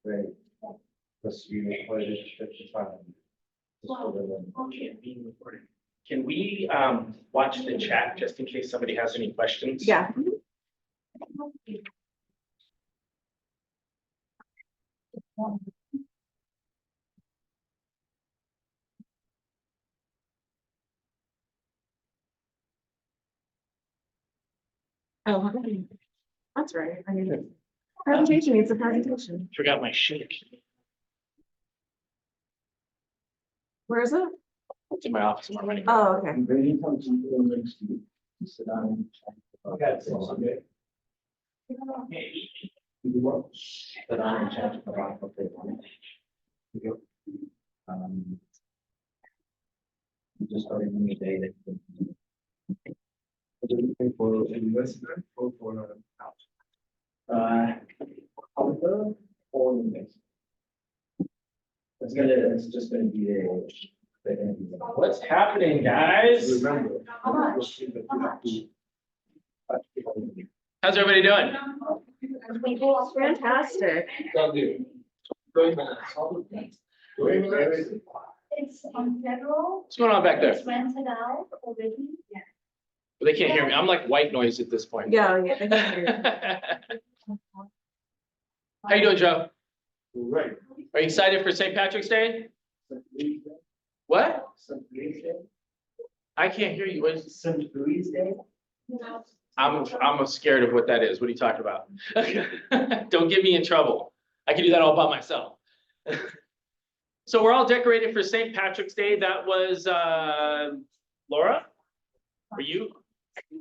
Great. Because you recorded 55. Okay, being recorded. Can we watch the chat just in case somebody has any questions? Yeah. Oh, okay. That's right. I mean, presentation needs a presentation. Forgot my shake. Where is it? It's in my office already. Oh, okay. And when you come to the next week, sit down and chat about that. Okay. You what? Sit down and chat about what they want. Okay. Just starting a new day that. What are you looking for investment or for out? Counter or index? It's just gonna be a. What's happening, guys? Remember. How much? How's everybody doing? Fantastic. It's on federal. What's going on back there? It's rented out already. Yeah. They can't hear me. I'm like white noise at this point. Yeah, yeah. I can hear you. How you doing, Joe? Right. Are you excited for St. Patrick's Day? What? I can't hear you. What is I'm scared of what that is. What are you talking about? Don't get me in trouble. I can do that all by myself. So we're all decorated for St. Patrick's Day. That was Laura? Were you?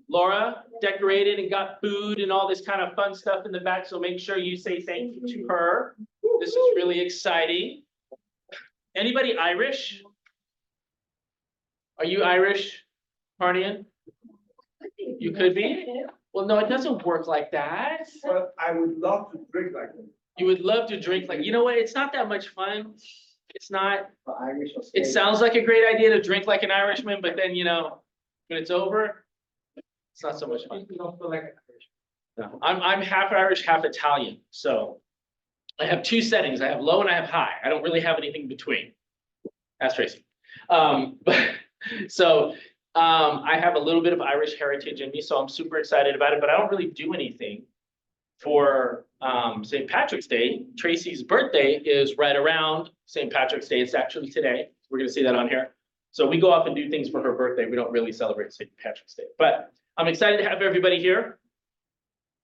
Laura decorated and got food and all this kind of fun stuff in the back. So make sure you say thank you to her. This is really exciting. Anybody Irish? Are you Irish, Parnian? You could be? Well, no, it doesn't work like that. But I would love to drink like them. You would love to drink like, you know what? It's not that much fun. It's not, Irish or it sounds like a great idea to drink like an Irishman, but then, you know, when it's over, it's not so much fun. You don't feel like an Irish. No, I'm half Irish, half Italian. So I have two settings. I have low and I have high. I don't really have anything in between. Ask Tracy. I have a little bit of Irish heritage in me, so I'm super excited about it, but I don't really do anything for St. Patrick's Day. Tracy's birthday is right around St. Patrick's Day. It's actually today. We're gonna see that on here. So we go off and do things for her birthday. We don't really celebrate St. Patrick's Day, but I'm excited to have everybody here.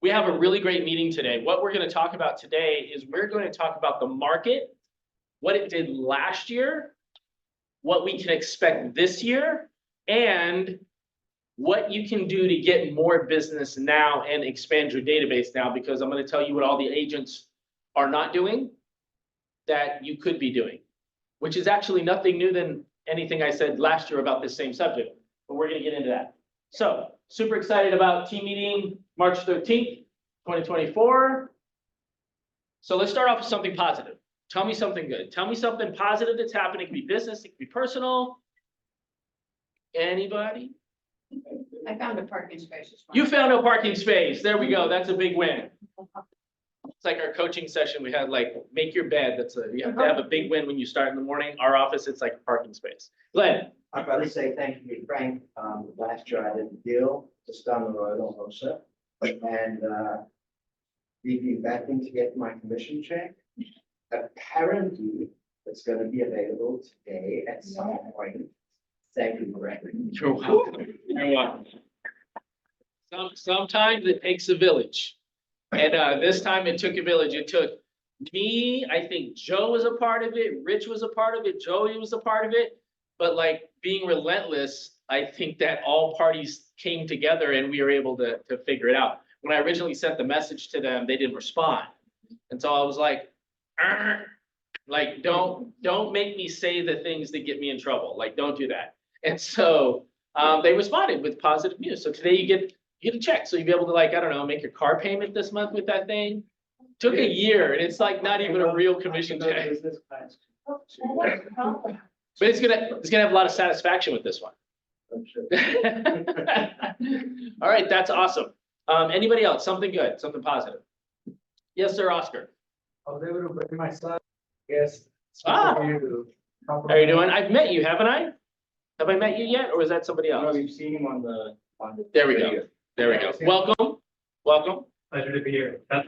We have a really great meeting today. What we're gonna talk about today is we're going to talk about the market, what it did last year, what we can expect this year, and what you can do to get more business now and expand your database now, because I'm going to tell you what all the agents are not doing that you could be doing, which is actually nothing new than anything I said last year about this same subject, but we're going to get into that. So super excited about team meeting March 13th, 2024. So let's start off with something positive. Tell me something good. Tell me something positive that's happening. It could be business, it could be personal. Anybody? I found a parking space. You found a parking space. There we go. That's a big win. It's like our coaching session. We had like, make your bed. You have to have a big win when you start in the morning. Our office, it's like a parking space. Glenn. I'd rather say thank you to Frank. Last year I did a deal just down the road on Hosa. And be betting to get my commission check. Apparently, it's gonna be available today at some point. Thank you, Greg. You're welcome. You're welcome. Sometimes it takes a village. And this time it took a village. It took me, I think Joe was a part of it, Rich was a part of it, Joey was a part of it. But like being relentless, I think that all parties came together and we were able to figure it out. When I originally sent the message to them, they didn't respond. And so I was like, don't make me say the things that get me in trouble. Like, don't do that. And so they responded with positive news. So today you get a check. So you'll be able to, like, I don't know, make your car payment this month with that thing. Took a year and it's like not even a real commission check. But it's gonna have a lot of satisfaction with this one. I'm sure. All right, that's awesome. Anybody else? Something good, something positive? Yes, sir, Oscar. I was able to bring my son, yes. Ah. For you to How are you doing? I've met you, haven't I? Have I met you yet, or is that somebody No, else? we've seen him on the. There we go. There we go. Welcome, welcome. Pleasure to be here. That's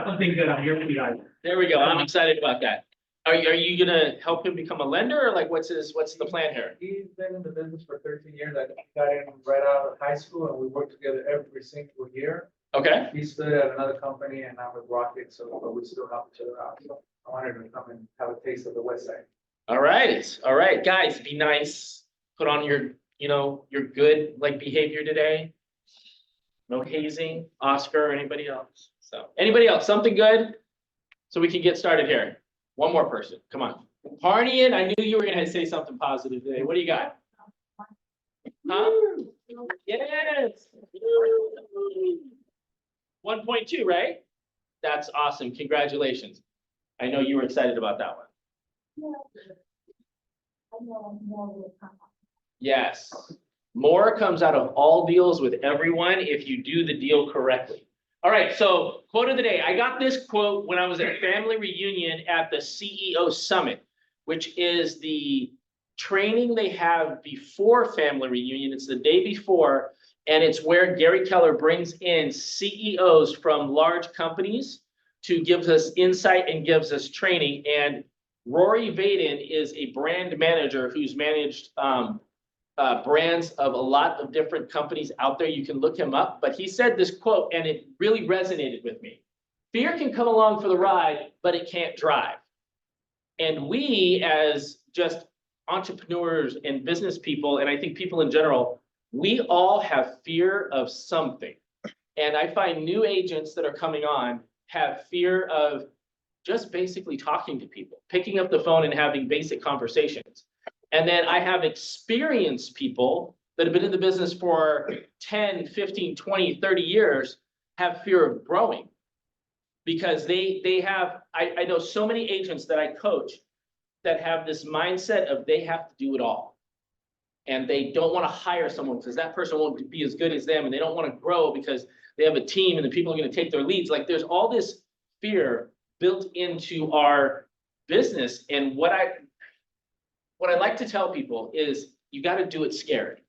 something good. I'm here for you guys. There we go. I'm excited about that. Are you gonna help him become a lender, or like, what's the plan here? He's been in the business for 13 years. I got in right out of high school and we worked together every single year. Okay, He stood at another company and I'm with Rocket, so but we still help each other out. So I wanted to come and have a taste of the Westside. all right, guys, be nice. Put on your, your good, like, behavior today. No hazing, Oscar, or anybody else. So, anybody else, something good? So we can get started here. One more person, come on. Partying, I knew you were gonna say something positive today. What do you got? Huh? Yes. 1.2, right? That's awesome, congratulations. I know you were excited about that one. I know more will come up. Yes. More comes out of all deals with everyone if you do the deal correctly. All right, so quote of the day. I got this quote when I was at a family reunion at the CEO Summit, which is the training they have before family reunion. It's the day before, and it's where Gary Keller brings in CEOs from large companies to give us insight and gives us training. And Rory Vaden is a brand manager who's managed brands of a lot of different companies out there. You can look him up, but he said this quote and it really resonated with me. Fear can come along for the ride, but it can't drive. And we, as just entrepreneurs and business people, and I think people in general, we all have fear of something. And I find new agents that are coming on have fear of just basically talking to people, picking up the phone and having basic conversations. And then I have experienced people that have been in the business for 10, 15, 20, 30 years have fear of growing. Because they have, I know so many agents that I coach that have this mindset of they have to do it all. And they don't want to hire someone because that person won't be as good as them. And they don't want to grow because they have a team and the people are going to take their leads. Like there's all this fear built into our business. And what I like to tell people is you got to do it scared.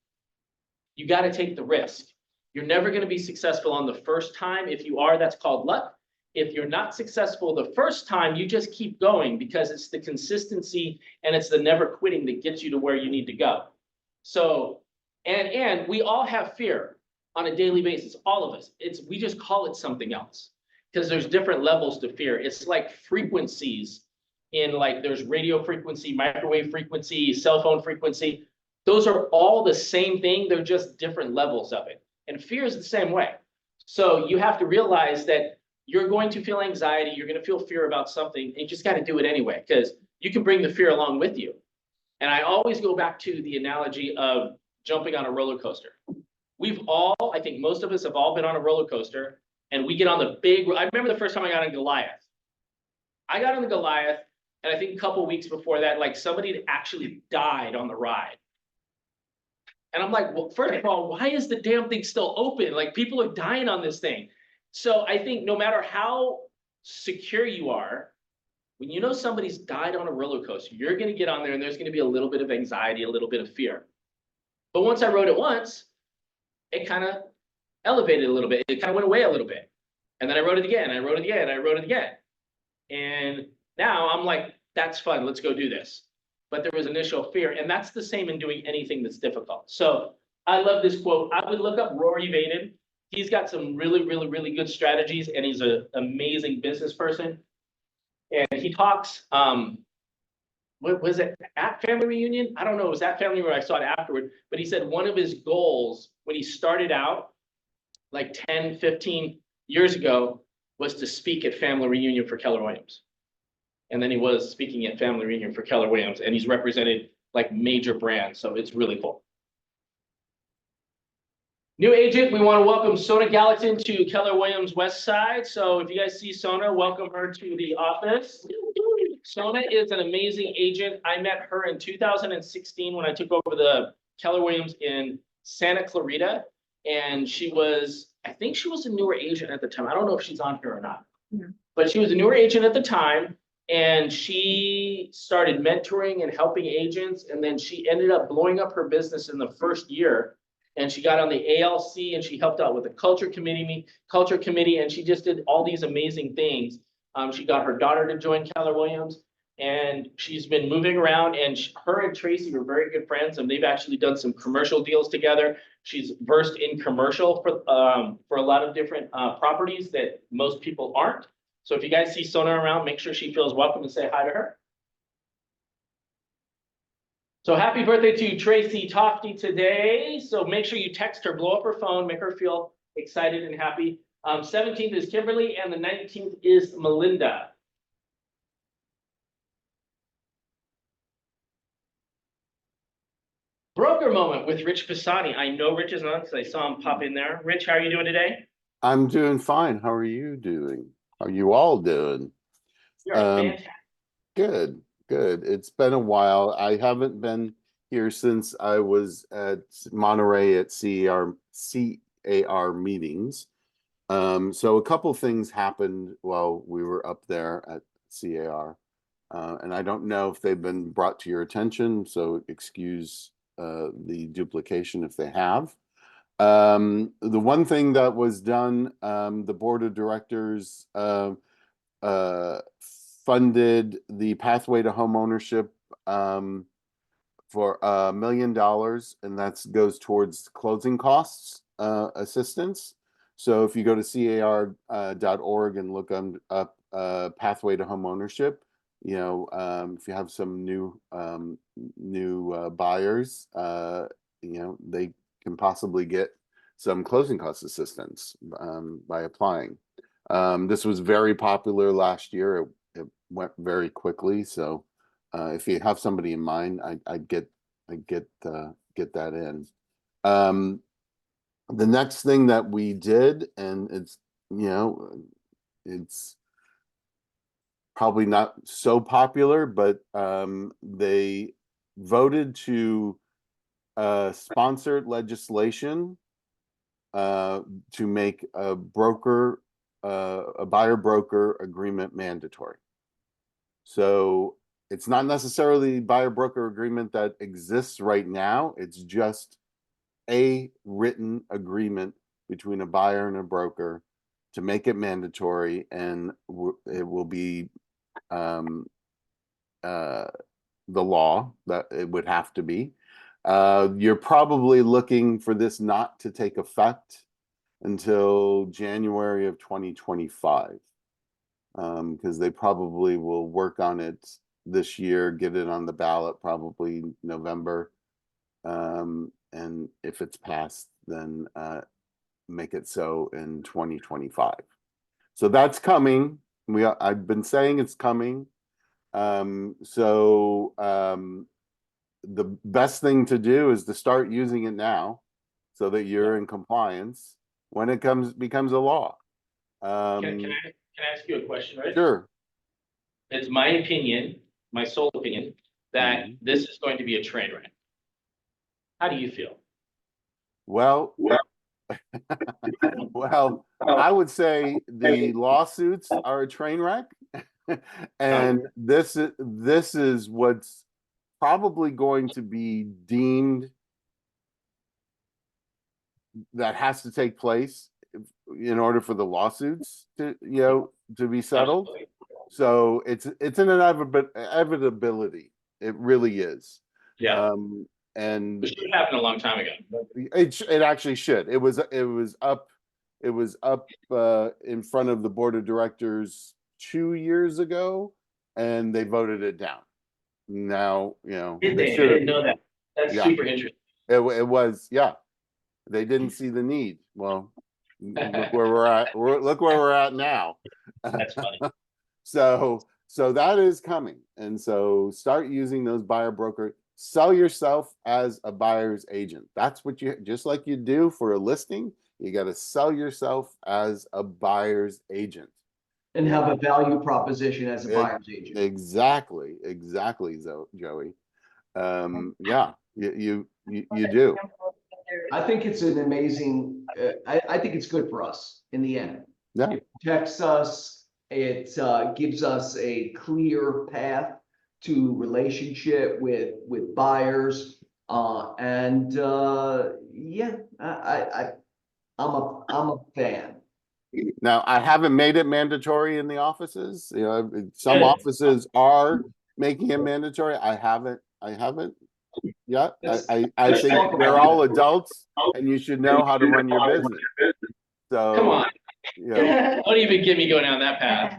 You got to take the risk. You're never going to be successful on the first time. If you are, that's called luck. If you're not successful the first time, you just keep going because it's the consistency and it's the never quitting that gets you to where you need to go. So, and we all have fear on a daily basis, all of us. We just call it something else because there's different levels to fear. It's like frequencies. In like there's radio frequency, microwave frequency, cell phone frequency. Those are all the same thing. They're just different levels of it. And fear is the same way. So you have to realize that you're going to feel anxiety. You're going to feel fear about something. And you just got to do it anyway, because you can bring the fear along with you. And I always go back to the analogy of jumping on a roller coaster. I think most of us have all been on a roller coaster and we get on the I remember the first time I got on Goliath. I got on the Goliath. And I think a couple of weeks before that, like somebody had actually died on the ride. And I'm like, well, first of all, why is the damn thing still open? Like people are dying on this thing. So I think no matter how secure you are, when you know somebody's died on a roller coaster, you're going to get on there and there's going to be a little bit of anxiety, a little bit of fear. But once I rode it once, it kind of elevated a little bit. It kind of went away a little bit. And then I rode it again. I rode it again. I rode it again. And now I'm like, that's fun. Let's go do this. But there was initial fear. And that's the same in doing anything that's difficult. So I love this quote. I would look up Rory Vaden. He's got some really, really, really good strategies. And he's an amazing business person. And he talks, what was it, at family reunion? I don't know. It was at family where I saw it afterward. But he said one of his goals when he started out, like 10, 15 years ago, was to speak at family reunion for Keller Williams. And then he was speaking at family reunion for Keller Williams, and he's represented like major brands. So it's really cool. New agent, we want to welcome Sona Gallatin to Keller Williams Westside. So if you guys see Sona, welcome her to the office. Sona is an amazing agent. I met her in 2016 when I took over the Keller Williams in Santa Clarita. And I think she was a newer agent at the time. I don't know if she's on here or not. Yeah. But she was a newer agent at the time, and she started mentoring and helping agents, and then she ended up blowing up her business in the first year. And she got on the ALC, and she helped out with the culture committee, and she just did all these amazing things. She got her daughter to join Keller Williams, and she's been moving around, and her and Tracy were very good friends, and they've actually done some commercial deals together. She's versed in commercial for a lot of different properties that most people aren't. So if you guys see Sona around, make sure she feels welcome and say hi to her. So happy birthday to Tracy Tofty today. So make sure you text her, blow up her phone, make her feel excited and happy. 17th is Kimberly, and the 19th is Melinda. Broker moment with Rich Pisani. I know Rich is on because I saw him pop in there. Rich, how are you doing today? I'm doing fine. How are you doing? How are you all doing? You're fantastic. Good, good. It's been a while. I haven't been here since I was at Monterey at CAR meetings. So a couple things happened while we were up there at CAR. And I don't know if they've been brought to your attention, so excuse the duplication if they have. The one thing that was done, the board of directors funded the pathway to home ownership for $1 million, and that goes towards closing costs assistance. So if you go to car.org and look up pathway to home ownership, you know, if you have some new buyers, you know, they can possibly get some closing cost assistance by applying. This was very popular last year. It went very quickly. So if you have somebody in mind, I'd get that in. The next thing that we did, and it's, you know, it's probably not so popular, but they voted to sponsor legislation to make a buyer broker agreement mandatory. So it's not necessarily buyer broker agreement that exists right now. It's just a written agreement between a buyer and a broker to make it mandatory, and it will be the law that it would have to be. You're probably looking for this not to take effect until January of 2025, because they probably will work on it this year, get it on the ballot probably November, and if it's passed, then make it so in 2025. So that's coming. I've been saying it's coming. The best thing to do is to start using it now so that you're in compliance when it becomes a law. Can I ask you a question, right? Sure. It's my opinion, my sole opinion, that this is going to be a train wreck. How do you feel? Well, well, I would say the lawsuits are a train wreck, and this is what's probably going to be deemed that has to take place in order for the lawsuits to, you know, to be settled. So it's an inevitability. It really is. Yeah. And It should have happened a long time ago. it actually should. It was up in front of the board of directors 2 years ago, and they voted it down. Now, you know, Did they? I didn't know that. That's super interesting. It was, yeah. They didn't see the need. Well, look where we're at. Look where we're at now. That's funny. So that is coming, and so start using those buyer broker. Sell yourself as a buyer's agent. That's what you, just like you do for a listing. You got to sell yourself as a buyer's agent and have a value proposition as a buyer's agent. Exactly, Joey. Yeah, you do. I think it's an amazing, I think it's good for us in the end. Yeah, It protects us, it gives us a clear path to relationship with buyers. Yeah, I'm a fan. now I haven't made it mandatory in the offices, you know, some Good. offices are making it mandatory. I haven't yet. I Let's think talk they're about all that. adults and you should know how to run your business. So. Come on, You know, don't even get me going down that path.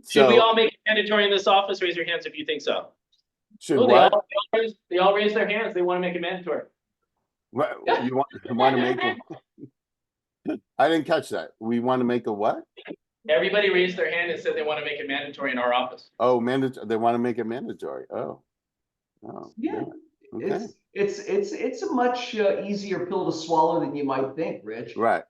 Should we so all make it mandatory in this office? Raise your hands if you think so. should Oh, what? they all raise their hands. They want to make it mandatory. What you want to make a, I didn't catch that. We want to make a what? Everybody raised their hand and said they want to make it mandatory in our office. Oh, mandatory. They want to make it mandatory. Oh. Yeah. Okay. It's a much easier pill to swallow than you might think, Rich. Right.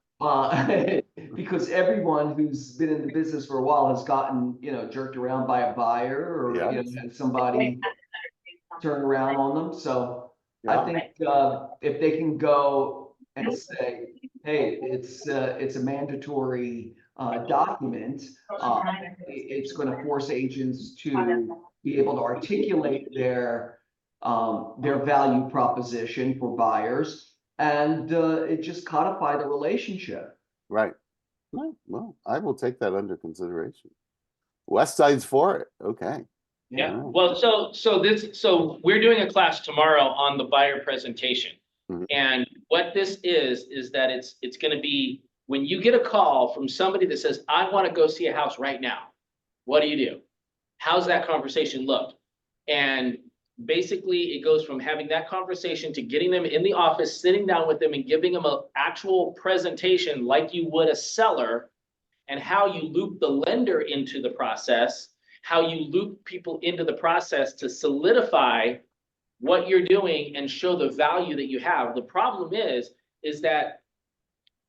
Because everyone who's been in the business for a while has gotten, jerked around by a buyer or, Yeah. had somebody turn around on them. So I Yeah. think if they can go and say, hey, it's a mandatory document, it's going to force agents to be able to articulate their value proposition for buyers, and it just codify the relationship. Right. Well, I will take that under consideration. Westside's for it. Okay. Yeah, Wow. well, so we're doing a class tomorrow on the buyer presentation. Mhm. And what this is that it's gonna be, when you get a call from somebody that says, I want to go see a house right now, what do you do? How's that conversation look? And basically it goes from having that conversation to getting them in the office, sitting down with them and giving them an actual presentation like you would a seller, and how you loop the lender into the process, how you loop people into the process to solidify what you're doing and show the value that you have. The problem is that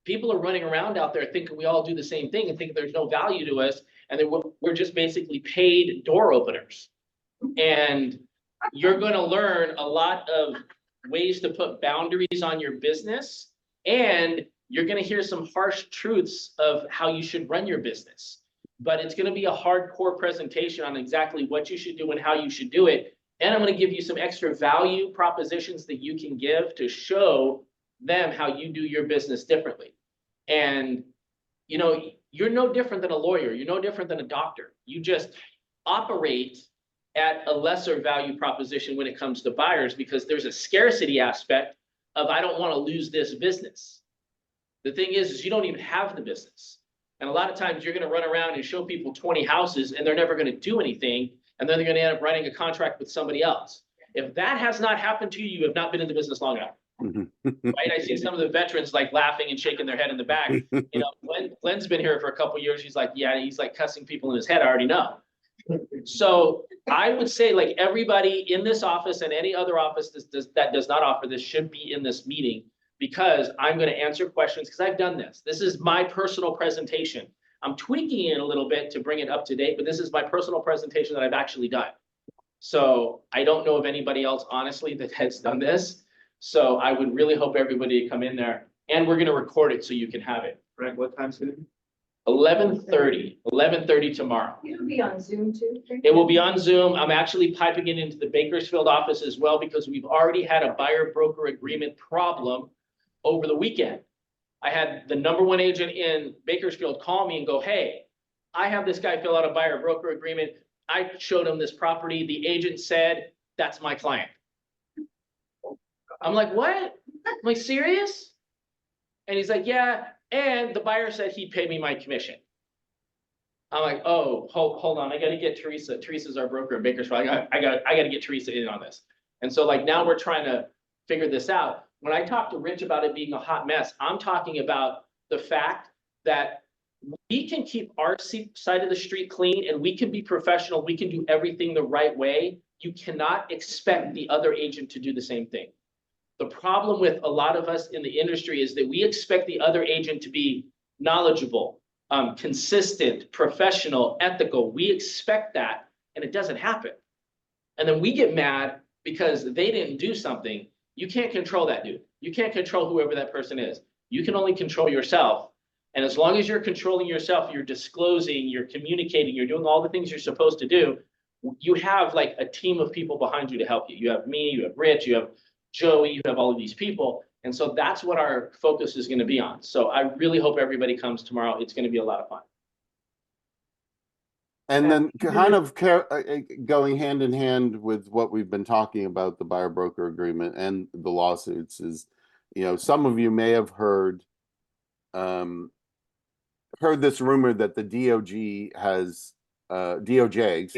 people are running around out there thinking we all do the same thing and think there's no value to us, and then we're just basically paid door openers. And you're going to learn a lot of ways to put boundaries on your business, and you're going to hear some harsh truths of how you should run your business. But it's going to be a hardcore presentation on exactly what you should do and how you should do it. And I'm going to give you some extra value propositions that you can give to show them how you do your business differently. And, you're no different than a lawyer. You're no different than a doctor. You just operate at a lesser value proposition when it comes to buyers, because there's a scarcity aspect of, I don't want to lose this business. The thing is you don't even have the business. And a lot of times you're going to run around and show people 20 houses and they're never going to do anything. And then they're going to end up writing a contract with somebody else. If that has not happened to you, you have not been in the business long enough. Right? I see some of the veterans like laughing and shaking their head in the back. Glenn's been here for a couple of years. He's like, yeah, he's like cussing people in his head. I already know. So I would say, like, everybody in this office and any other office that does not offer this should be in this meeting, because I'm going to answer questions, because I've done this. This is my personal presentation. I'm tweaking it a little bit to bring it up to date, but this is my personal presentation that I've actually done. So I don't know of anybody else, honestly, that has done this. So I would really hope everybody come in there, and we're going to record it so you can have it. Frank, what time's it? 11:30 tomorrow. It'll be on Zoom too. It will be on Zoom. I'm actually piping it into the Bakersfield office as well, because we've already had a buyer broker agreement problem over the weekend. I had the #1 agent in Bakersfield call me and go, hey, I have this guy fill out a buyer broker agreement. I showed him this property. The agent said, that's my client. I'm like, what? I'm like, serious? And he's like, yeah. And the buyer said he'd pay me my commission. I'm like, oh, hold on. I got to get Teresa. Teresa's our broker in Bakersfield. I got to get Teresa in on this. And so, like, now we're trying to figure this out. When I talk to Rich about it being a hot mess, I'm talking about the fact that we can keep our side of the street clean and we can be professional. We can do everything the right way. You cannot expect the other agent to do the same thing. The problem with a lot of us in the industry is that we expect the other agent to be knowledgeable, consistent, professional, ethical. We expect that, and it doesn't happen. And then we get mad because they didn't do something. You can't control that dude. You can't control whoever that person is. You can only control yourself. And as long as you're controlling yourself, you're disclosing, you're communicating, you're doing all the things you're supposed to do, you have like a team of people behind you to help you. You have me, you have Rich, you have Joey, you have all of these people. And so that's what our focus is going to be on. So I really hope everybody comes tomorrow. It's going to be a lot of fun. And then kind of going hand in hand with what we've been talking about, the buyer broker agreement and the lawsuits is, some of you may have heard this rumor that the DOJ has DOJ,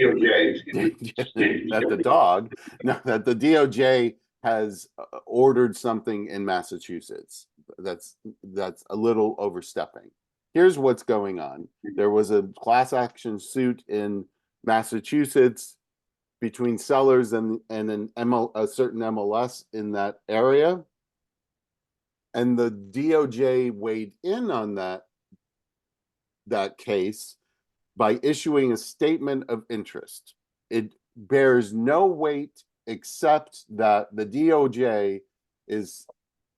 that the dog, no, that the DOJ has ordered something in Massachusetts. That's a little overstepping. Here's what's going on. There was a class action suit in Massachusetts between sellers and a certain MLS in that area. And the DOJ weighed in on that case by issuing a statement of interest. It bears no weight except that the DOJ is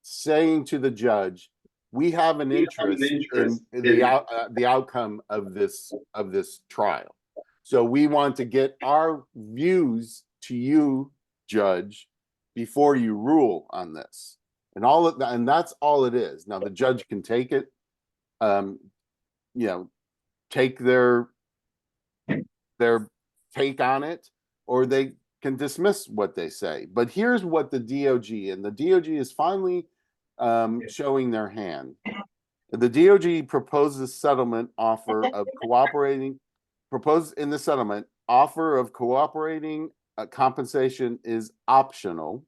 saying to the judge, we have an interest in the outcome of this trial. So we want to get our views to you, judge, before you rule on this. And that's all it is. Now the judge can take it, take their take on it, or they can dismiss what they say. But here's what the DOJ is finally showing their hand. The DOJ proposed a settlement offer of cooperating compensation is optional,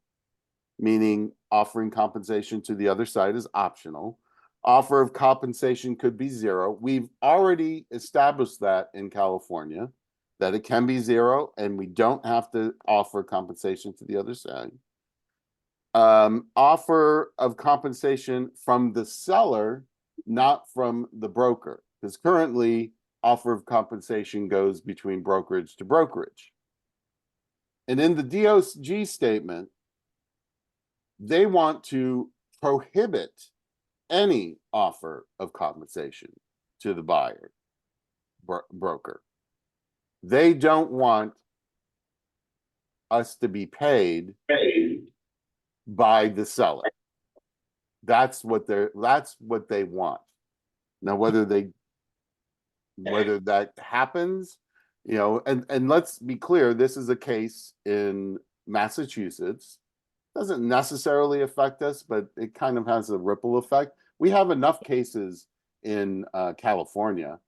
meaning offering compensation to the other side is optional. Offer of compensation could be zero. We've already established that in California, that it can be zero, and we don't have to offer compensation to the other side. Offer of compensation from the seller, not from the broker, because currently offer of compensation goes between brokerage to brokerage. And in the DOJ statement, they want to prohibit any offer of compensation to the buyer broker. They don't want us to be paid by the seller. That's what they want. Now, whether that happens, and let's be clear, this is a case in Massachusetts. Doesn't necessarily affect us, but it kind of has a ripple effect. We have enough cases in California.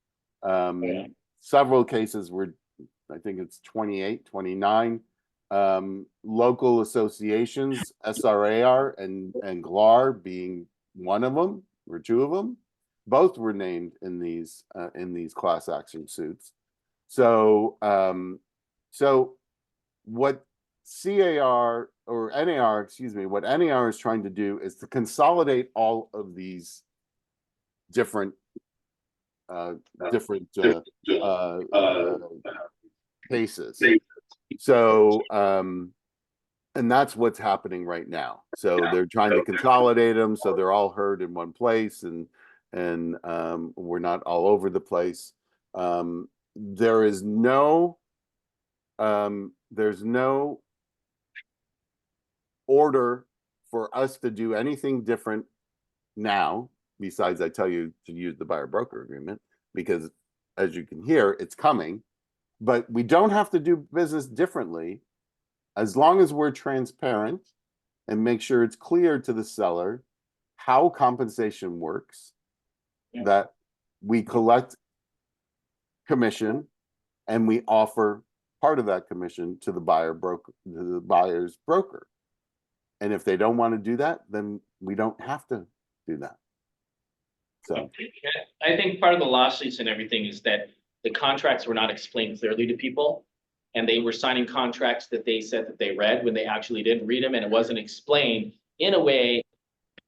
Several cases where I think it's 28, 29 local associations, SRAR and GLAR being one of them, or two of them. Both were named in these class action suits. So what CAR or NAR, excuse me, what NAR is trying to do is to consolidate all of these different cases. So and that's what's happening right now. So they're trying to consolidate them so they're all heard in one place, and we're not all over the place. There's no order for us to do anything different now, besides I tell you to use the buyer broker agreement, because as you can hear, it's coming. But we don't have to do business differently as long as we're transparent and make sure it's clear to the seller how compensation works, that we collect commission and we offer part of that commission to the buyer's broker. And if they don't want to do that, then we don't have to do that. So I think part of the lawsuits and everything is that the contracts were not explained clearly to people. And they were signing contracts that they said that they read when they actually didn't read them, and it wasn't explained in a way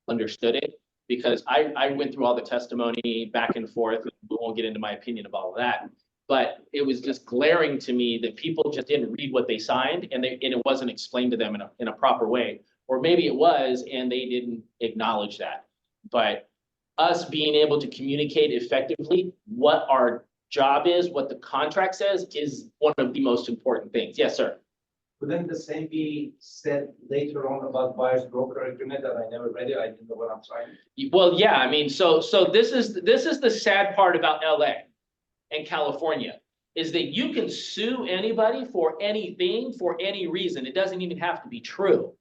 understood it. Because I went through all the testimony back and forth. We won't get into my opinion of all of that. But it was just glaring to me that people just didn't read what they signed and it wasn't explained to them in a proper way. Or maybe it was, and they didn't acknowledge that. But us being able to communicate effectively what our job is, what the contract says, is one of the most important things. Yes, sir. Wouldn't the same be said later on about buyer's broker agreement that I never read it? I didn't know what I'm signing. Well, yeah, I mean, so this is the sad part about LA and California, is that you can sue anybody for anything, for any reason. It doesn't even have to be true.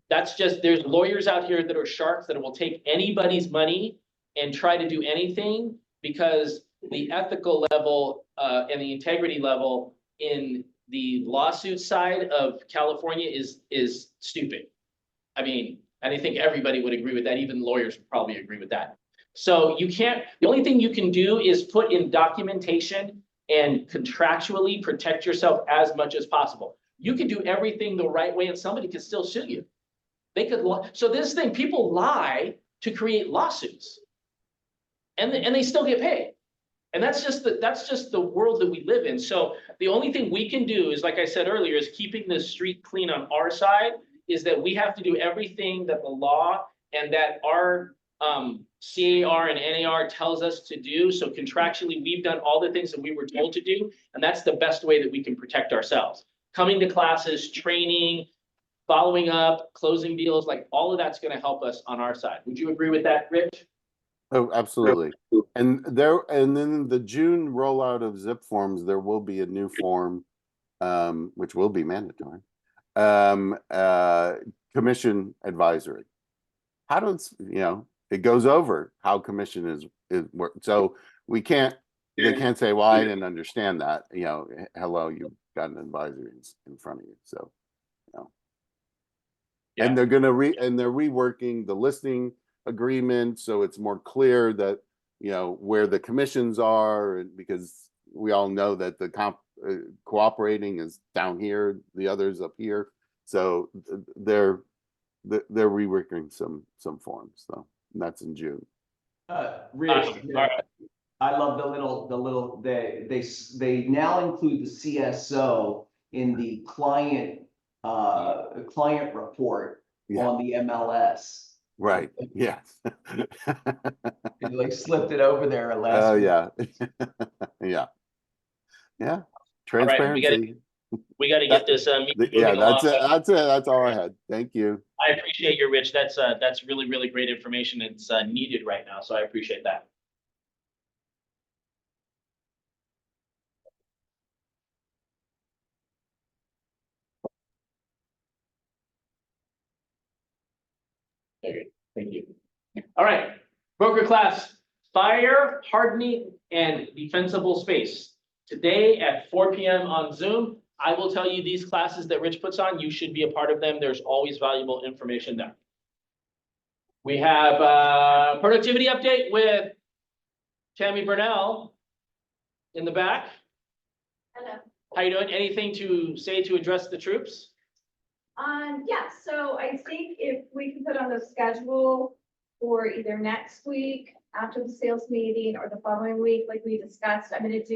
That's just, there's lawyers out here that are sharks that will take anybody's money and try to do anything, because the ethical level and the integrity level in the lawsuit side of California is stupid. I mean, and I think everybody would agree with that. Even lawyers would probably agree with that. So you can't, the only thing you can do is put in documentation and contractually protect yourself as much as possible. You can do everything the right way and somebody could still sue you. They could, so this thing, people lie to create lawsuits. And they still get paid. And that's just the world that we live in. So the only thing we can do is, like I said earlier, is keeping the street clean on our side, is that we have to do everything that the law and that our CAR and NAR tells us to do. So contractually, we've done all the things that we were told to do. And that's the best way that we can protect ourselves. Coming to classes, training, following up, closing deals, like all of that's going to help us on our side. Would you agree with that, Rich? Oh, absolutely. And then the June rollout of zip forms, there will be a new form, which will be mandatory. Commission advisory. How does, it goes over how commission is work. So they can't say, well, I didn't understand that. Hello, you've got an advisory in front of you. So, Yeah. and they're reworking the listing agreement, so it's more clear that where the commissions are, because we all know that the cooperating is down here, the others up here. So they're reworking some forms, so that's in June. Rich, All right. I love they now include the CSO in the client report on the MLS. Right. Yes. It like slipped it over there last Oh week. yeah. Yeah. All right, Transparency. we got to get this meeting Yeah, moving that's along. it. That's it. That's all I had. Thank you. I appreciate you, Rich. That's really, really great information. It's needed right now, so I appreciate that. Okay, thank you. All right, broker class, fire hardening and defensible space. Today at 4 p.m. on Zoom. I will tell you, these classes that Rich puts on, you should be a part of them. There's always valuable information there. We have a productivity update with Tammy Burnell in the back. Hello. How you doing? Anything to say to address the troops? Yeah, so I think if we can put on the schedule for either next week after the sales meeting or the following week, like we discussed, I'm gonna do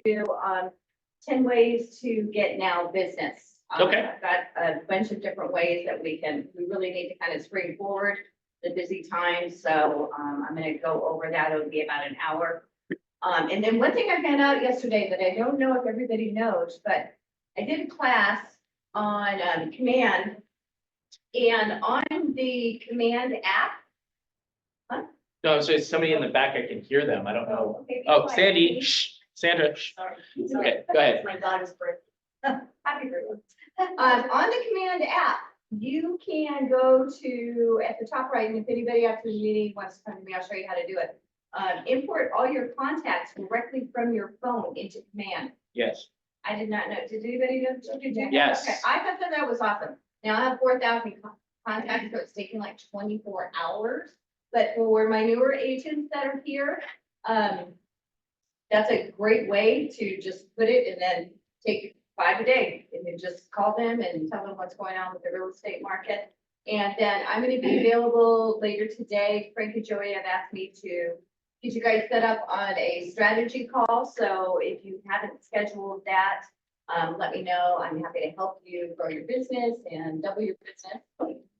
10 ways to get now business. Okay. I've got a bunch of different ways that we really need to kind of spring forward the busy times. So I'm gonna go over that. It'll be about an hour. And then one thing I found out yesterday that I don't know if everybody knows, but I did a class on command, and on the command app. No, so it's somebody in the back. I can hear them. I don't know. Okay, be Oh, quiet, Sandy, please. shh, Sandra. Shh. Sorry. Okay, go ahead. It's my daughter's birthday. Happy birthday. On the command app, you can go to, at the top right, and if anybody after the meeting wants to come to me, I'll show you how to do it. Import all your contacts directly from your phone into command. Yes. I did not know. Did anybody know? Did you do that? Yes. Okay, I thought that was awesome. Now I have 4,000 contacts, so it's taking like 24 hours. But for my newer agents that are here, that's a great way to just put it and then take 5 a day and then just call them and tell them what's going on with the real estate market. And then I'm going to be available later today. Frank and Joey have asked me to get you guys set up on a strategy call. So if you haven't scheduled that, let me know. I'm happy to help you grow your business and double your business.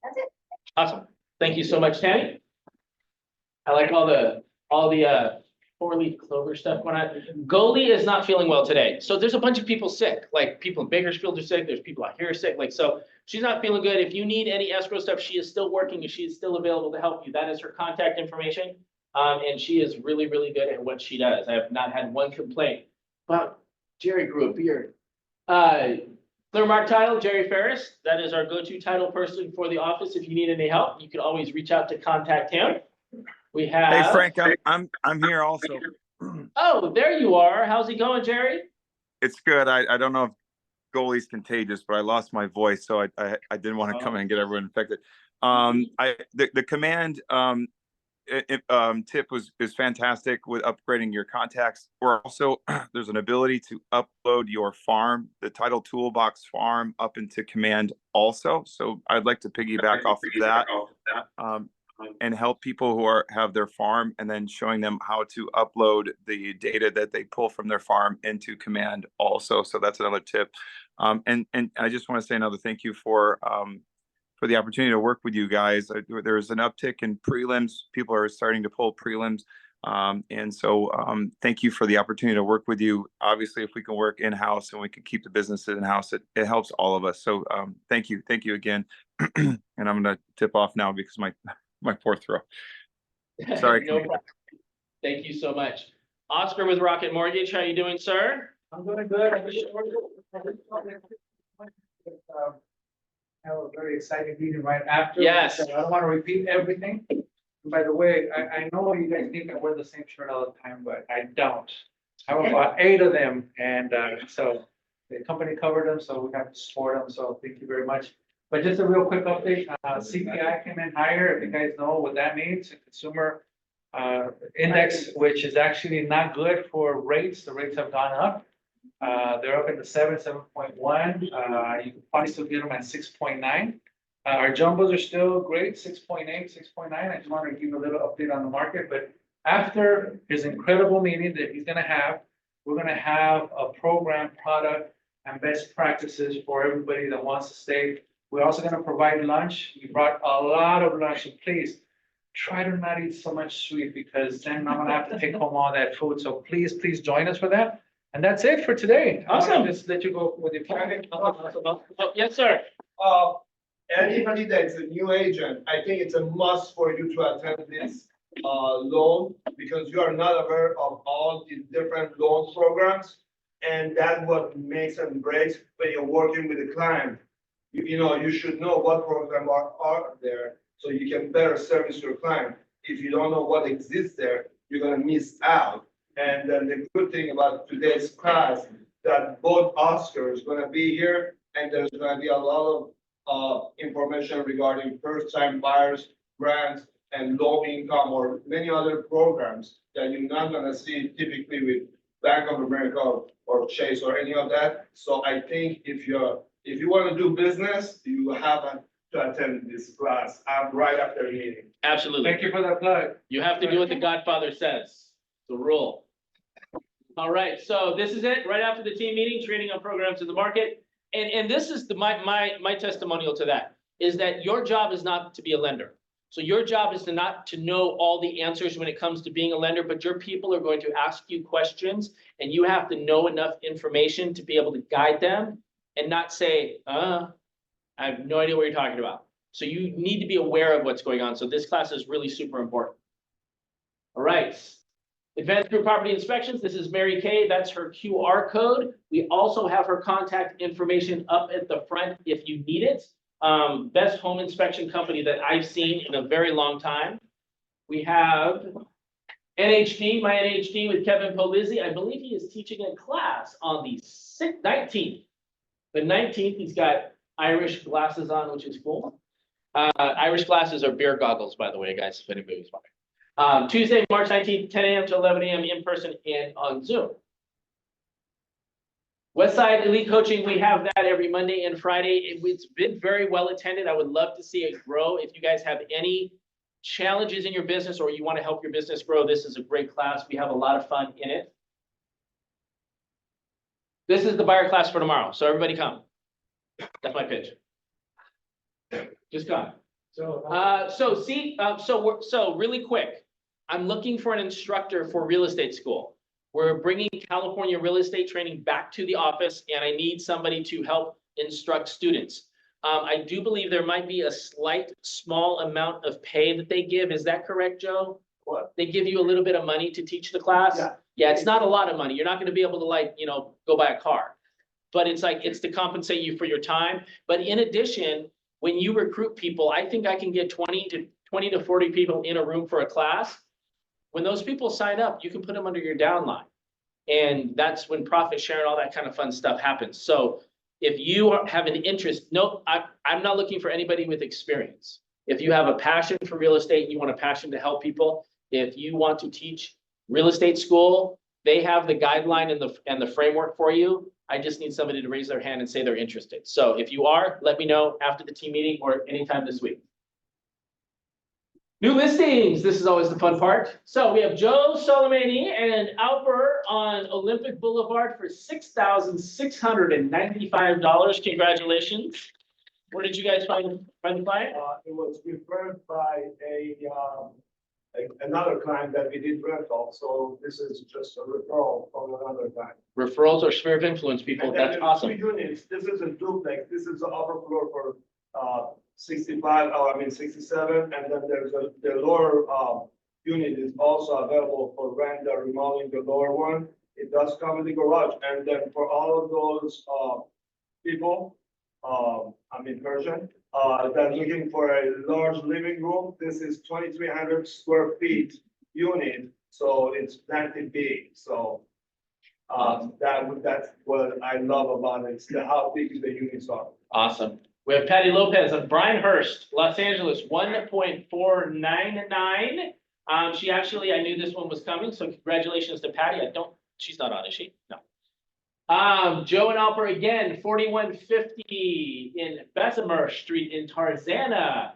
That's it. Awesome. Thank you so much, Tammy. I like all the four-leaf clover stuff going on. Goalie is not feeling well today. So there's a bunch of people sick, like people in Bakersfield are sick. There's people out here sick. Like, so she's not feeling good. If you need any escrow stuff, she is still working and she is still available to help you. That is her contact information. And she is really, really good at what she does. I have not had one complaint. But Jerry grew a beard. Clear Mark Title, Jerry Ferris. That is our go-to title person for the office. If you need any help, you can always reach out to contact him. We have. Hey Frank, I'm here also. Oh, there you are. How's it going, Jerry? It's good. I don't know if goalie's contagious, but I lost my voice, so I didn't want to come in and get everyone infected. The command tip is fantastic with upgrading your contacts. Or also there's an ability to upload your farm, the title toolbox farm, up into command also. So I'd like to piggyback off of that. And help people who have their farm, and then showing them how to upload the data that they pull from their farm into command also. So that's another tip. And I just want to say another thank you for the opportunity to work with you guys. There's an uptick in prelims. People are starting to pull prelims. And so thank you for the opportunity to work with you. Obviously, if we can work in-house and we can keep the businesses in-house, it helps all of us. So thank you again. And I'm going to tip off now because my poor throat. Sorry. No problem. Thank you so much. Oscar with Rocket Mortgage, how you doing, sir? I'm doing good. Have a very exciting meeting right after. Yes. So I don't want to repeat everything. By the way, I know you guys think I wear the same shirt all the time, but I don't. I have about 8 of them, and so the company covered them, so we have to support them. So thank you very much. But just a real quick update, CPI came in higher, if you guys know what that means, consumer index, which is actually not good for rates. The rates have gone up. They're up into 7.1. You can probably still get them at 6.9. Our jumbos are still great, 6.8, 6.9. I just wanted to give a little update on the market, but after his incredible meeting that he's gonna have, we're gonna have a program, product, and best practices for everybody that wants to stay. We're also gonna provide lunch. We brought a lot of lunch, and please try to not eat so much sweet, because then I'm gonna have to take home all that food. So please join us for that. And that's it for today. Awesome. I wanna just let you go with your plan. Oh, yes, sir. Anybody that's a new agent, I think it's a must for you to attend this loan, because you are not aware of all the different loan programs. And that's what makes and breaks when you're working with a client. You know, you should know what programs are there, so you can better service your client. If you don't know what exists there, you're gonna miss out. And then the good thing about today's class, that both Oscars gonna be here, and there's gonna be a lot of information regarding first-time buyers, grants, and low income, or many other programs that you're not gonna see typically with Bank of America or Chase or any of that. So I think if you want to do business, you have to attend this class right after the meeting. Absolutely. Thank you for that plug. You have to do what the Godfather says. The rule. All right, so this is it, right after the team meeting, training on programs in the market. And this is my testimonial to that, is that your job is not to be a lender. So your job is not to know all the answers when it comes to being a lender, but your people are going to ask you questions, and you have to know enough information to be able to guide them and not say, I have no idea what you're talking about. So you need to be aware of what's going on. So this class is really super important. All right. Advanced Group Property Inspections. This is Mary Kay. That's her QR code. We also have her contact information up at the front if you need it. Best home inspection company that I've seen in a very long time. We have NHD, my NHD with Kevin Polizzi. I believe he is teaching a class on the 19th. The 19th, he's got Irish glasses on, which is cool. Irish glasses are beer goggles, by the way, guys, if anybody's wondering. Tuesday, March 19th, 10 a.m. to 11 a.m. in person and on Zoom. Westside Elite Coaching, we have that every Monday and Friday. It's been very well attended. I would love to see it grow. If you guys have any challenges in your business or you want to help your business grow, this is a great class. We have a lot of fun in it. This is the buyer class for tomorrow, so everybody come. That's my pitch. Just come. So really quick, I'm looking for an instructor for real estate school. We're bringing California real estate training back to the office, and I need somebody to help instruct students. I do believe there might be a small amount of pay that they give. Is that correct, Joe? What? They give you a little bit of money to teach the class? Yeah. Yeah, it's not a lot of money. You're not gonna be able to go buy a car. But it's to compensate you for your time. But in addition, when you recruit people, I think I can get 20 to 40 people in a room for a class. When those people sign up, you can put them under your downline. And that's when profit share and all that kind of fun stuff happens. So if you have an interest, I'm not looking for anybody with experience. If you have a passion for real estate and you want a passion to help people, if you want to teach real estate school, they have the guideline and the framework for you. I just need somebody to raise their hand and say they're interested. So if you are, let me know after the team meeting or anytime this week. New listings, this is always the fun part. So we have Joe Soleimani and Alper on Olympic Boulevard for $6,695. Congratulations. Where did you guys find the client? It was referred by another client that we did rental, so this is just a referral from another client. Referrals are sphere of influence, people. And then That's there's awesome. 2 units, this is a duplex, this is the upper floor for 67, and then there's the lower unit is also available for rent, remodeling the lower one. It does come with the garage, and then for all of those people, Persian, that looking for a large living room, this is 2,300 square feet unit, so it's plenty big, so that's what I love about it, it's how big the units are. Awesome. We have Patty Lopez of Bryanhurst, Los Angeles, 1.499. She actually, I knew this one was coming, so congratulations to Patty. She's not on, is she? No. Joe and Alper again, 4150 in Bessemer Street in Tarzana.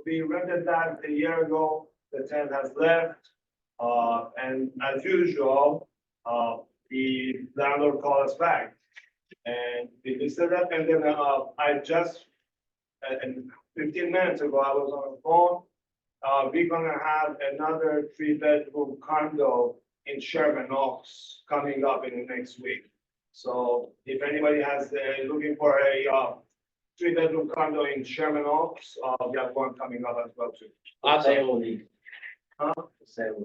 We rented that a year ago, the tenant has left, and as usual, the landlord called us back. And we listed that, and then I just, 15 minutes ago, I was on the phone. We're gonna have another 3-bedroom condo in Sherman Oaks coming up in the next week. So if anybody has, looking for a 3-bedroom condo in Sherman Oaks, we have one coming up as well too. Awesome.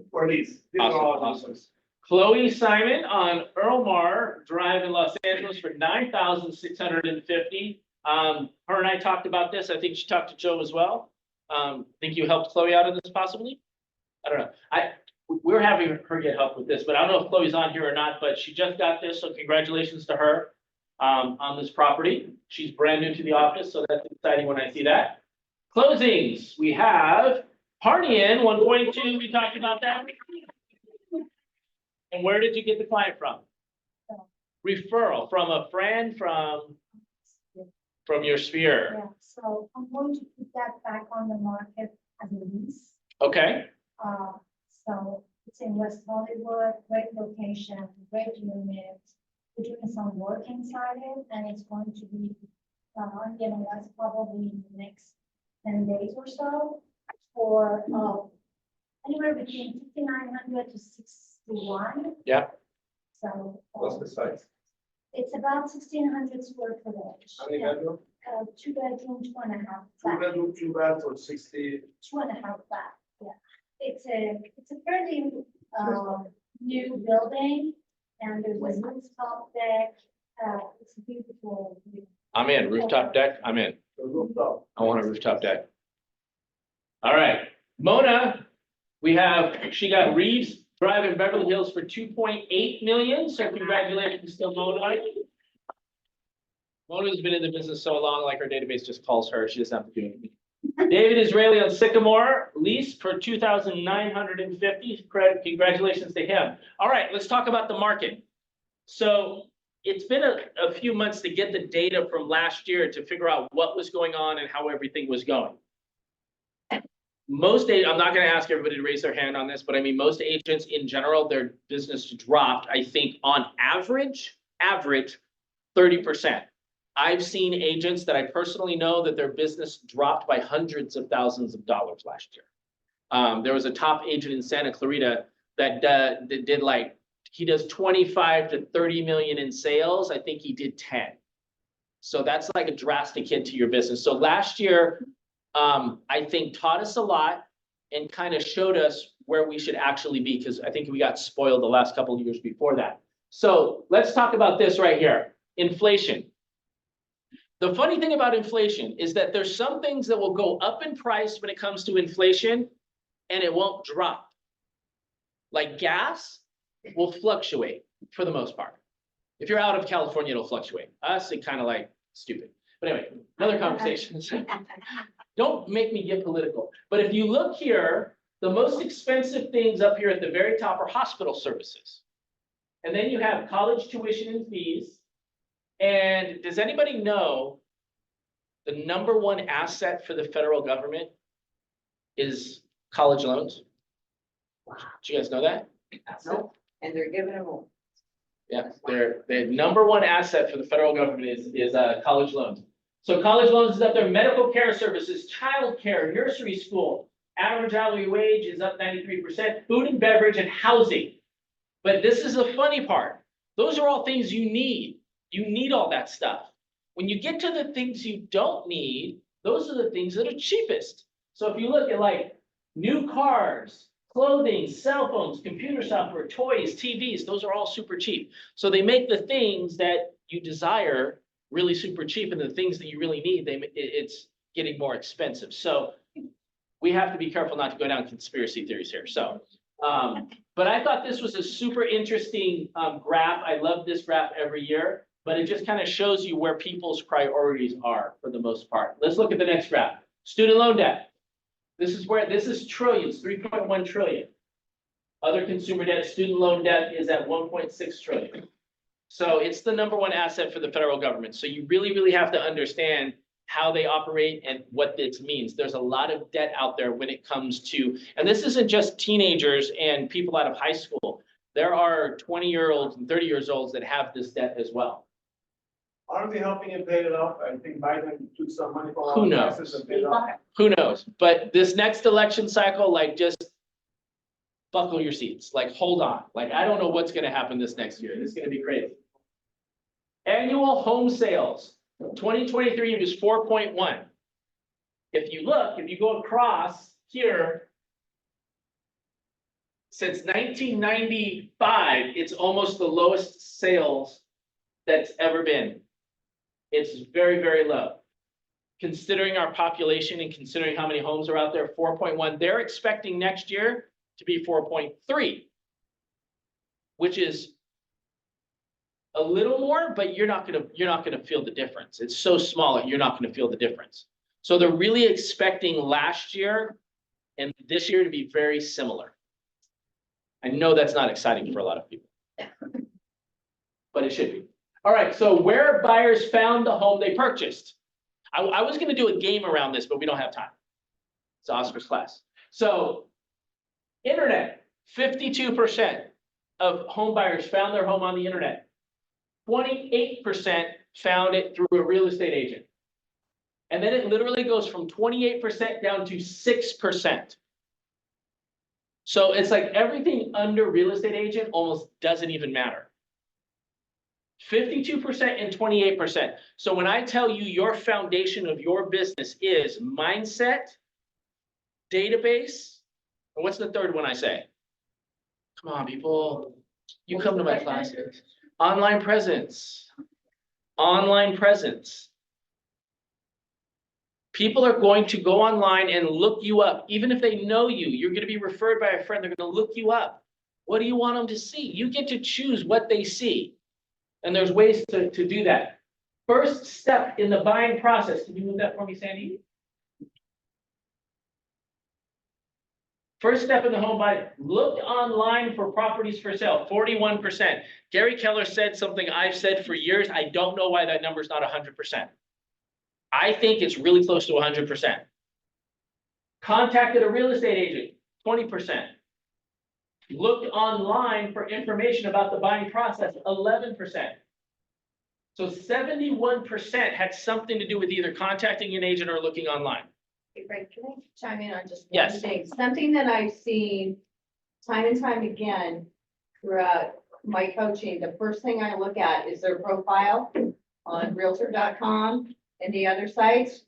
For these are all Awesome. Chloe Simon on Earlmar Drive in Los Angeles for $9,650. Her and I talked about this. I think she talked to Joe as well. Think you helped Chloe out of this possibly? I don't know. We're having her get help with this, but I don't know if Chloe's on here or not, but she just got this, so congratulations to her on this property. She's brand new to the office, so that's exciting when I see that. Closings, we have Harnian, 1.2, we talked about that. And where did you get the client from? Referral from a friend, from your sphere. Yeah, so I'm going to put that back on the market as a lease. Okay, So it's in West Hollywood, great location, great unit. We're doing some work inside it, and it's going to be, that's probably in the next 10 days or so, for anywhere between 5,900 to 61. yeah, So. What's the size? It's about 1,600 square footage. How many bedroom? 2 bedroom, 2.5 2 bath. bedroom, 2 bath, or 60? 2.5 bath, yeah. It's a fairly new building, and there's a rooftop deck. It's a beautiful view. I'm in. Rooftop deck, I'm in. The rooftop. I want a rooftop deck. All right, Mona, she got Reeves Drive in Beverly Hills for 2.8 million, so congratulations to Mona. Mona's been in the business so long, like her database just calls her, she doesn't have to do anything. David Israeli on Sycamore, lease for 2,950, congratulations to him. All right, let's talk about the market. So it's been a few months to get the data from last year to figure out what was going on and how everything was going. I'm not gonna ask everybody to raise their hand on this, but I mean, most agents in general, their business dropped, I think on average 30%. I've seen agents that I personally know that their business dropped by hundreds of thousands of dollars last year. There was a top agent in Santa Clarita that did like, he does 25 to 30 million in sales. I think he did 10. So that's like a drastic hit to your business. So last year, I think taught us a lot and kind of showed us where we should actually be, because I think we got spoiled the last couple of years before that. So let's talk about this right here, inflation. The funny thing about inflation is that there's some things that will go up in price when it comes to inflation and it won't drop. Like gas will fluctuate for the most part. If you're out of California, it'll fluctuate. Us, it kind of like stupid. But anyway, another conversation. Don't make me get political. But if you look here, the most expensive things up here at the very top are hospital services. And then you have college tuition and fees. And does anybody know the number one asset for the federal government is college loans? Do you guys know that? Nope. And they're giving them all. Yeah, their number one asset for the federal government is college loans. So college loans is up there, medical care services, childcare, nursery school, average hourly wage is up 93%, food and beverage and housing. But this is the funny part. Those are all things you need. You need all that stuff. When you get to the things you don't need, those are the things that are cheapest. So if you look at like new cars, clothing, cell phones, computer software, toys, TVs, those are all super cheap. So they make the things that you desire really super cheap, and the things that you really need, it's getting more expensive. So we have to be careful not to go down conspiracy theories here. So, but I thought this was a super interesting graph. I love this graph every year, but it just kind of shows you where people's priorities are for the most part. Let's look at the next graph. Student loan debt. This is trillions, 3.1 trillion. Other consumer debt, student loan debt is at 1.6 trillion. So it's the number one asset for the federal government. So you really, really have to understand how they operate and what this means. There's a lot of debt out there when it comes to, and this isn't just teenagers and people out of high school. There are 20-year-olds and 30-year-olds that have this debt as well. Aren't we helping him pay it off? I think Biden took some money from Who our knows? taxes and paid it off. Who knows? But this next election cycle, like, just buckle your seats. Like, hold on. Like, I don't know what's going to happen this next year. This is going to be crazy. Annual home sales, 2023 was 4.1. If you go across here, since 1995, it's almost the lowest sales that's ever been. It's very, very low. Considering our population and considering how many homes are out there, 4.1. They're expecting next year to be 4.3, which is a little more, but you're not gonna feel the difference. It's so small, you're not gonna feel the difference. So they're really expecting last year and this year to be very similar. I know that's not exciting for a lot of people, but it should be. All right, so where buyers found the home they purchased. I was gonna do a game around this, but we don't have time. It's Oscar's class. So internet, 52% of home buyers found their home on the internet. 28% found it through a real estate agent. And then it literally goes from 28% down to 6%. So it's like everything under real estate agent almost doesn't even matter. 52% and 28%. So when I tell you your foundation of your business is mindset, database, and what's the third one I say? Come on, people. You come to my classes. Online presence. Online presence. People are going to go online and look you up. Even if they know you, you're going to be referred by a friend. They're going to look you up. What do you want them to see? You get to choose what they see. And there's ways to do that. First step in the buying process. Can you move that for me, Sandy? First step in the home buying, look online for properties for sale, 41%. Gary Keller said something I've said for years. I don't know why that number is not 100%. I think it's really close to 100%. Contacted a real estate agent, 20%. Looked online for information about the buying process, 11%. So 71% had something to do with either contacting an agent or looking online. Hey, Frank, can I chime in on just one Yes. thing? Something that I've seen time and time again throughout my coaching, the first thing I look at is their profile on Realtor.com and the other sites.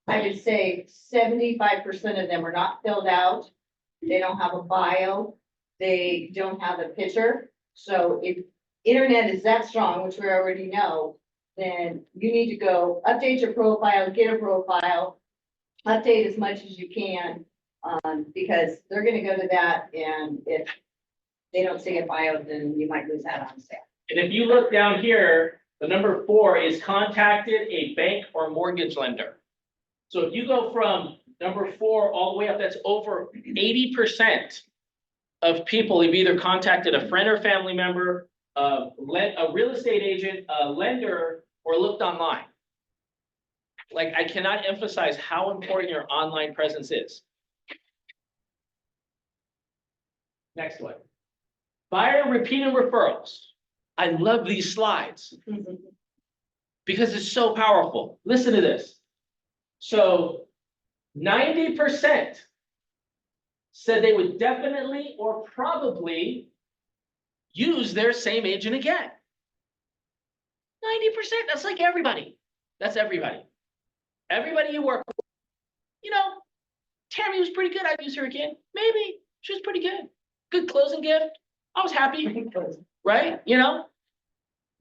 I would say 75% of them are not filled out. They don't have a bio. They don't have a picture. So if internet is that strong, which we already know, then you need to go update your profile, get a profile, update as much as you can, because they're gonna go to that, and if they don't see a bio, then you might lose out on sale. And if you look down here, the number 4 is contacted a bank or mortgage lender. So if you go from number 4 all the way up, that's over 80% of people have either contacted a friend or family member, a real estate agent, a lender, or looked online. Like, I cannot emphasize how important your online presence is. Next one. Buyer repeat and referrals. I love these slides because it's so powerful. Listen to this. So 90% said they would definitely or probably use their same agent again. 90%, that's like everybody. That's everybody. Everybody you work with. You know, Tammy was pretty good. I'd use her again. Maybe. She was pretty good. Good closing gift. I was happy. Right? You know?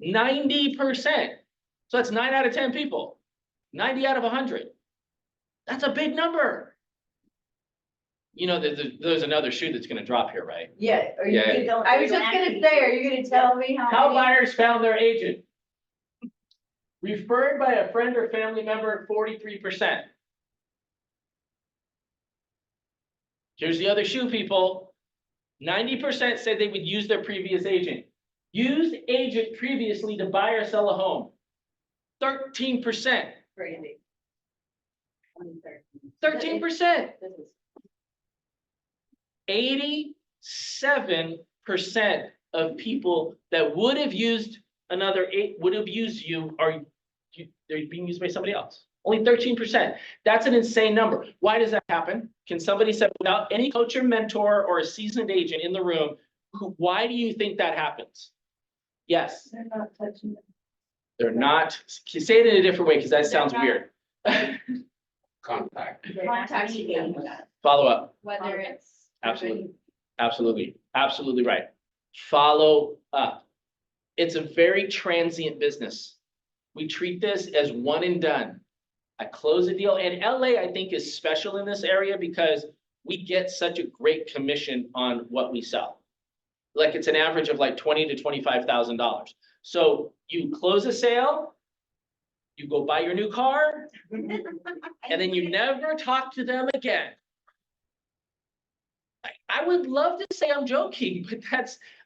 90%. So that's 9 out of 10 people. 90 out of 100. That's a big number. You know, there's another shoe that's gonna drop here, right? Yeah. Yeah. I was just gonna say, are you gonna tell me How how many? buyers found their agent. Referred by a friend or family member, 43%. Here's the other shoe, people. 90% said they would use their previous agent. Used agent previously to buy or sell a home. 13%. Brandy. 13%. 87% of people that would have used would have used you they're being used by somebody else. Only 13%. That's an insane number. Why does that happen? Can somebody say, without any coach or mentor or a seasoned agent in the room, why do you think that happens? Yes. They're not touching it. They're not. Can you say it in a different way? Because that sounds weird. Contact. Contact you. Follow up. Whether it's. Absolutely. Absolutely. Absolutely right. Follow up. It's a very transient business. We treat this as one and done. I close a deal, and LA, I think, is special in this area because we get such a great commission on what we sell. Like, it's an average of like $20,000 to $25,000. So you close a sale, you go buy your new car, and then you never talk to them again. I would love to say I'm joking, but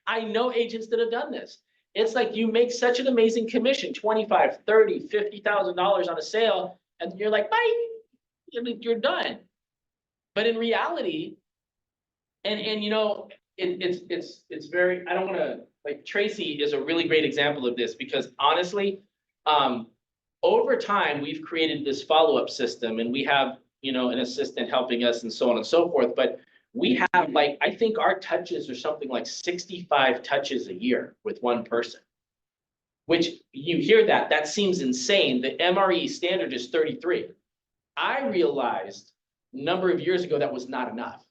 I know agents that have done this. It's like you make such an amazing commission, $25,000, $30,000, $50,000 on a sale, and you're like, bye, you're done. But in reality, and you know, it's very, I don't want to, like, Tracy is a really great example of this because honestly, over time, we've created this follow-up system, and we have, you know, an assistant helping us and so on and so forth, but we have, like, I think our touches are something like 65 touches a year with one person. Which, you hear that seems insane. The MRE standard is 33. I realized a number of years ago that was not enough.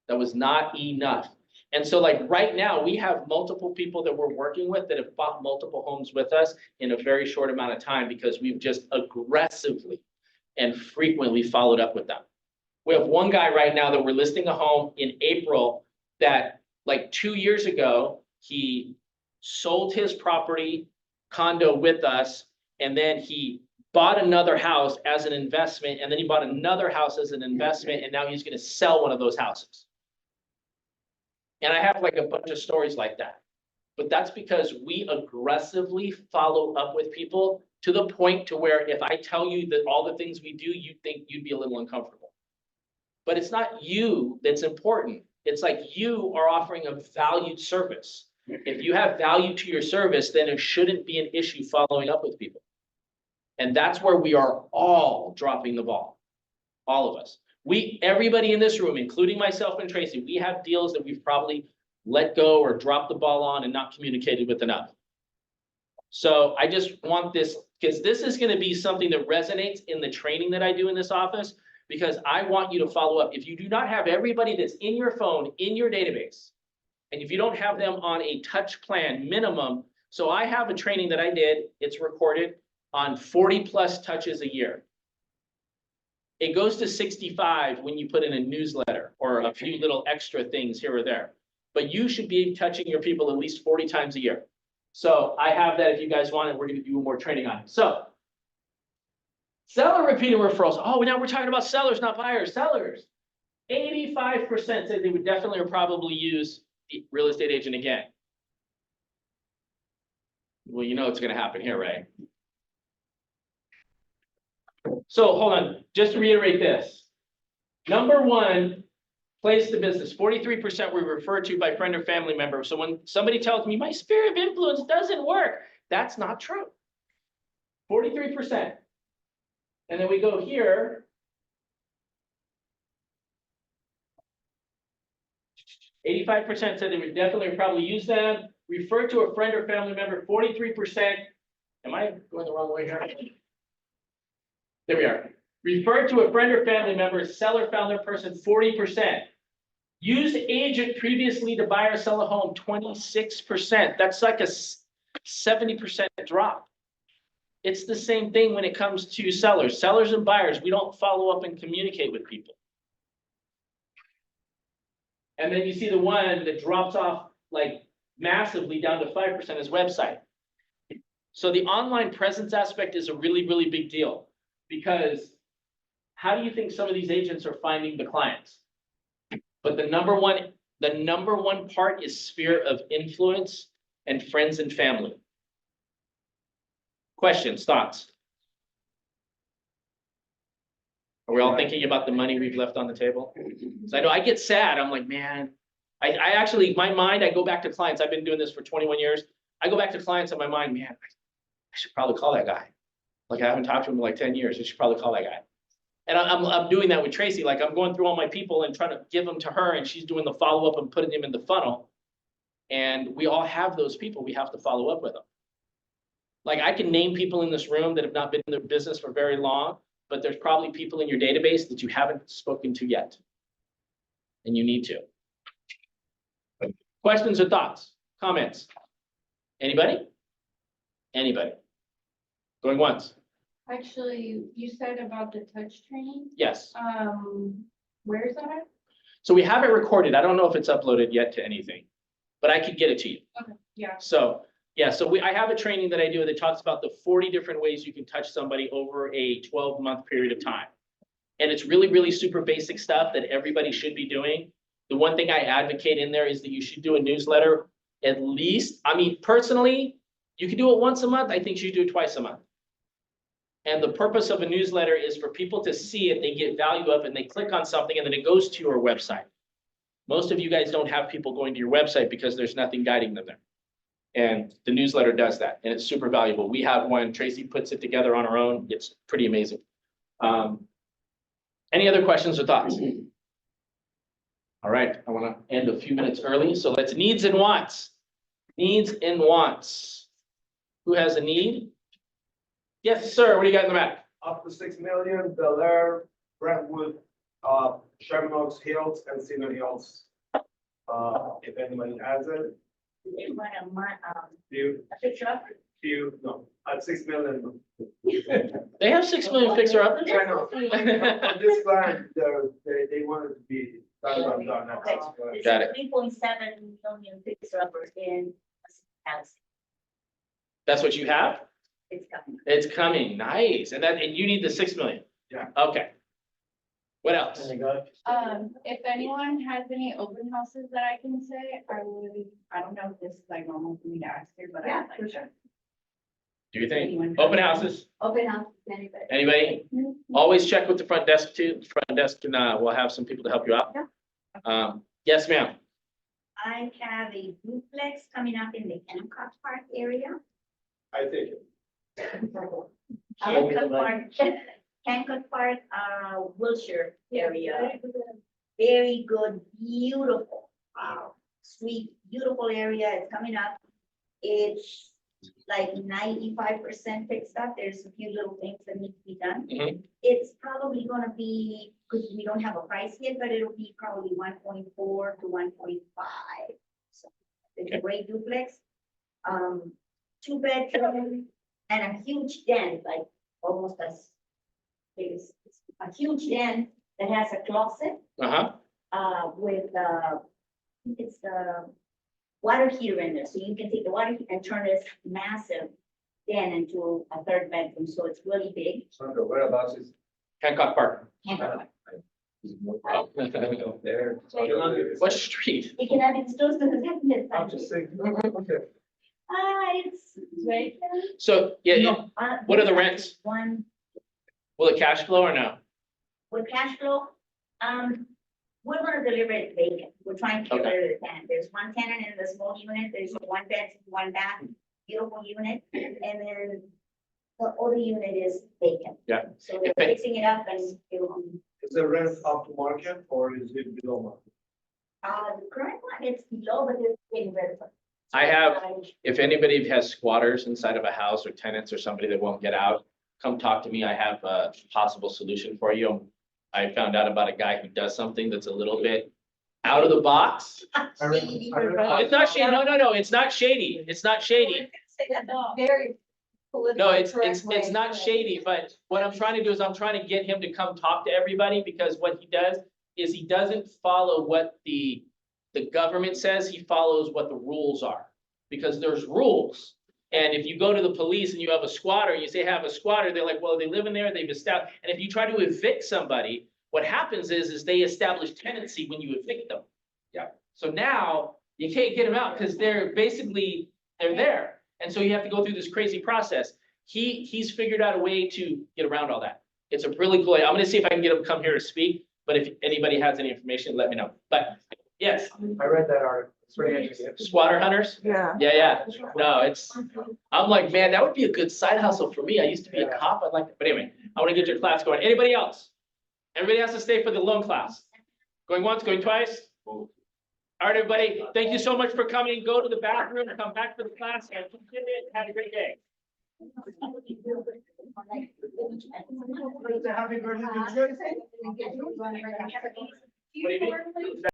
That was not enough. And so, like, right now, we have multiple people that we're working with that have bought multiple homes with us in a very short amount of time because we've just aggressively and frequently followed up with them. We have one guy right now that we're listing a home in April that, like, 2 years ago, he sold his property condo with us, and then he bought another house as an investment, and then he bought another house as an investment, and now he's going to sell one of those houses. And I have like a bunch of stories like that. But that's because we aggressively follow up with people to the point to where if I tell you that all the things we do, you'd think you'd be a little uncomfortable. But it's not you that's important. It's like you are offering a valued service. If you have value to your service, then it shouldn't be an issue following up with people. And that's where we are all dropping the ball. All of us. Everybody in this room, including myself and Tracy, we have deals that we've probably let go or dropped the ball on and not communicated with enough. So I just want this, because this is going to be something that resonates in the training that I do in this office, because I want you to follow up. If you do not have everybody that's in your phone, in your database, and if you don't have them on a touch plan minimum, so I have a training that I did, it's recorded, on 40 plus touches a year. It goes to 65 when you put in a newsletter or a few little extra things here or there. But you should be touching your people at least 40 times a year. So I have that if you guys want it, we're gonna do more training on it. So seller repeating referrals. Oh, now we're talking about sellers, not buyers. Sellers. 85% said they would definitely or probably use the real estate agent again. Well, you know what's gonna happen here, right? So hold on, just to reiterate this. Number one, place the business. 43% were referred to by friend or family member. So when somebody tells me my sphere of influence doesn't work, that's not true. 43%. And then we go here. 85% said they would definitely or probably use them. Refer to a friend or family member, 43%. Am I going the wrong way here? There we are. Refer to a friend or family member, seller found their person, 40%. Used agent previously to buy or sell a home, 26%. That's like a 70% drop. It's the same thing when it comes to sellers. Sellers and buyers, we don't follow up and communicate with people. And then you see the one that drops off like massively down to 5% is website. So the online presence aspect is a really, really big deal, because how do you think some of these agents are finding the clients? But the number one part is sphere of influence and friends and family. Questions, thoughts? Are we all thinking about the money we've left on the table? So I know I get sad. I'm like, man, I actually, my mind, I go back to clients. I've been doing this for 21 years. I go back to clients in my mind, man, I should probably call that guy. Like I haven't talked to him in like 10 years. I should probably call that guy. And I'm doing that with Tracy. Like I'm going through all my people and trying to give them to her, and she's doing the follow-up and putting them in the funnel. And we all have those people. We have to follow up with them. Like I can name people in this room that have not been in their business for very long, but there's probably people in your database that you haven't spoken to yet. And you need to. Questions or thoughts, comments? Anybody? Anybody? Going once? Actually, you said about the touch training, Yes. where is that at? So we have it recorded. I don't know if it's uploaded yet to anything, but I could get it to you. Okay, yeah. So, yeah, so I have a training that I do that talks about the 40 different ways you can touch somebody over a 12-month period of time. And it's really, really super basic stuff that everybody should be doing. The one thing I advocate in there is that you should do a newsletter at least. I mean, personally, you can do it once a month. I think you should do it twice a month. And the purpose of a newsletter is for people to see it, they get value of it, and they click on something, and then it goes to your website. Most of you guys don't have people going to your website because there's nothing guiding them there. And the newsletter does that, and it's super valuable. We have one, Tracy puts it together on her own. It's pretty amazing. Any other questions or thoughts? All right, I want to end a few minutes early, so let's needs and wants. Needs and wants. Who has a need? Yes, sir. What do you got in the back? Up to 6 million, Bel Air, Brentwood, Sherman Oaks Hills, and Cedar Hills. If anybody has it, They want a month, few, a picture of it. no, at 6 million. They have 6 million fixer uppers. I know. On this plan, they wanted to be done. Okay, it's Got it. 3.7 million fixer uppers in a house. That's what you have? It's coming. It's coming. Nice. And you need the 6 million? Yeah. Okay. What else? If anyone has any open houses that I can say, I don't know if this is like normal for me to ask here, but Yeah, I'd like for to. sure. Do you think? Open houses, Open house, anybody. anybody? Always check with the front desk too. The front desk can, we'll have some people to help you out. Yes, ma'am. I have a duplex coming up in the Hancock Park area. I take it. Hancock Park, Wilshire area. Very good, beautiful, sweet, beautiful area. It's coming up. It's like 95% fixed up. There's a few little things that need to be done. Mhm. It's probably gonna be, because we don't have a price yet, but it'll be probably 1.4 to 1.5. So it's a great duplex. 2 bedroom and a huge den, like almost as big as a huge den that has a closet with it's the water heater in there, so you can take the water and turn this massive den into a 3rd bedroom, so it's really big. Sandra, whereabouts is? Hancock Park. There. What street? You can have it close to the second. I'm just saying, okay. It's right. So, yeah, what are the rents? One Will it cash flow or no? with cash flow, we're gonna deliver it vacant. We're trying to get rid of the tenant. There's one tenant in the small unit, there's 1 bed, 1 bath, beautiful unit, and then the other unit is vacant. Yeah. So we're fixing it up and it will be, Is the rent up to market or is it below market? the current one, it's below, but they're getting rid of it. I have, if anybody has squatters inside of a house or tenants or somebody that won't get out, come talk to me. I have a possible solution for you. I found out about a guy who does something that's a little bit out of the box. It's not shady. No, it's not shady. It's not shady. Very. No, it's not shady, but what I'm trying to do is I'm trying to get him to come talk to everybody, because what he does is he doesn't follow what the government says, he follows what the rules are. Because there's rules. And if you go to the police and you have a squatter, you say, have a squatter, they're like, well, they live in there, they've established. And if you try to evict somebody, what happens is they establish tenancy when you evict them. Yeah. So now you can't get them out because they're there. And so you have to go through this crazy process. He's figured out a way to get around all that. It's a really cool, I'm gonna see if I can get him to come here to speak, but if anybody has any information, let me know. But yes, I read that article. It's pretty interesting. squatter hunters? Yeah. Yeah. No, I'm like, man, that would be a good side hustle for me. I used to be a cop. I'd like to, but anyway, I want to get your class going. Anybody else? Everybody has to stay for the loan class. Going once, going twice? All right, everybody, thank you so much for coming. Go to the bathroom, come back for the class, and have a great day. Happy birthday to you. What do you mean?